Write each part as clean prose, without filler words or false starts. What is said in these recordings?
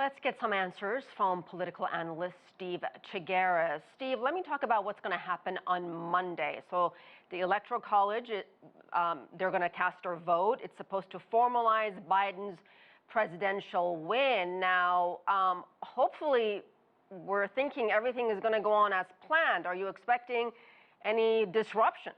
Let's get some answers from political analyst Steve Chaggaris. Steve, let me talk about what's going to happen on Monday. So the Electoral College, they're going to cast their vote. It's supposed to formalize Biden's presidential win. Now, hopefully, we're thinking everything is going to go on as planned. Are you expecting any disruptions?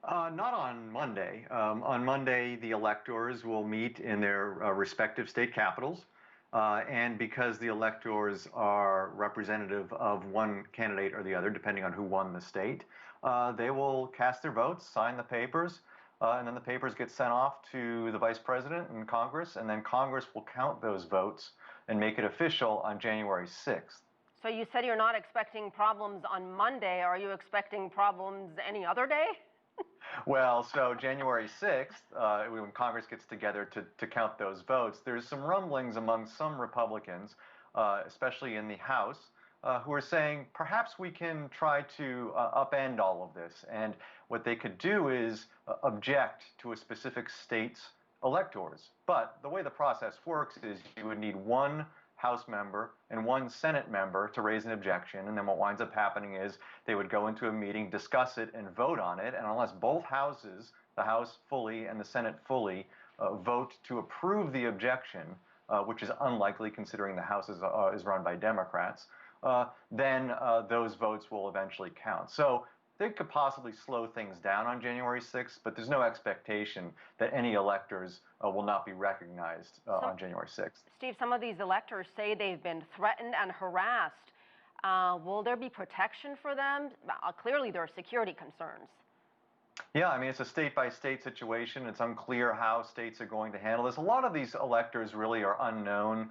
Not on Monday. On Monday, the electors will meet in their respective state capitals. And because the electors are representative of one candidate or the other, depending on who won the state, they will cast their votes, sign the papers, and then the papers get sent off to the vice president and Congress, and then Congress will count those votes and make it official on January 6th. So you said you're not expecting problems on Monday. Are you expecting problems any other day? Well, so January 6th, when Congress gets together to count those votes, there's some rumblings among some Republicans, especially in the House, who are saying perhaps we can try to upend all of this. And what they could do is object to a specific state's electors. But the way the process works is you would need one House member and one Senate member to raise an objection, and then what winds up happening is they would go into a meeting, discuss it, and vote on it, and unless both houses, the House fully and the Senate fully, vote to approve the objection, which is unlikely considering the House is run by Democrats, then those votes will eventually count. So they could possibly slow things down on January 6th, but there's no expectation that any electors will not be recognized on January 6th. Steve, some of these electors say they've been threatened and harassed. Will there be protection for them? Clearly, there are security concerns. Yeah, I mean, it's a state-by-state situation. It's unclear how states are going to handle this. A lot of these electors really are unknown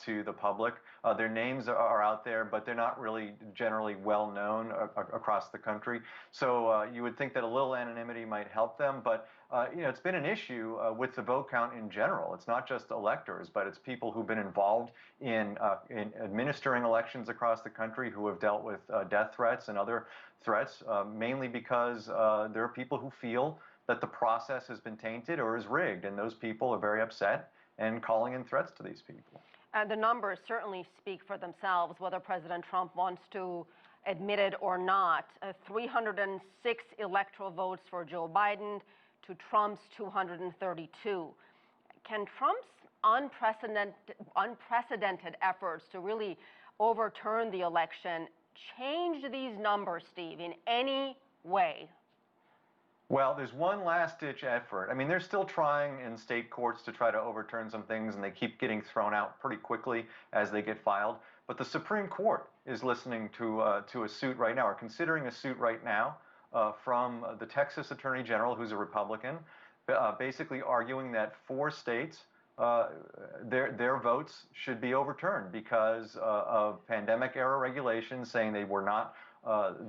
to the public. Their names are out there, but they're not really generally well known across the country. So you would think that a little anonymity might help them, but it's been an issue with the vote count in general. It's not just electors, but it's people who've been involved in administering elections across the country who have dealt with death threats and other threats, mainly because there are people who feel that the process has been tainted or is rigged, and those people are very upset and calling in threats to these people. The numbers certainly speak for themselves, whether President Trump wants to admit it or not. 306 electoral votes for Joe Biden to Trump's 232. Can Trump's unprecedented efforts to really overturn the election change these numbers, Steve, in any way? Well, there's one last-ditch effort. I mean, they're still trying in state courts to try to overturn some things, and they keep getting thrown out pretty quickly as they get filed. But the Supreme Court is listening to a suit right now, or considering a suit right now, from the Texas Attorney General, who's a Republican, basically arguing that 4 states, their votes should be overturned because of pandemic-era regulations saying they were not,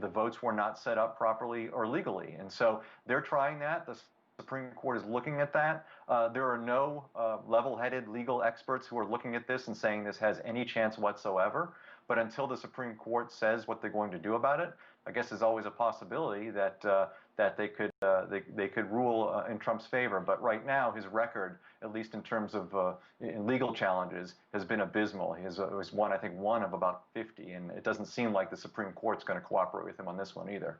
the votes were not set up properly or legally. And so they're trying that. The Supreme Court is looking at that. There are no level-headed legal experts who are looking at this and saying this has any chance whatsoever. But until the Supreme Court says what they're going to do about it, I guess there's always a possibility that that they could rule in Trump's favor. But right now, his record, at least in terms of in legal challenges, has been abysmal. He was one of about 50, and it doesn't seem like the Supreme Court's going to cooperate with him on this one either.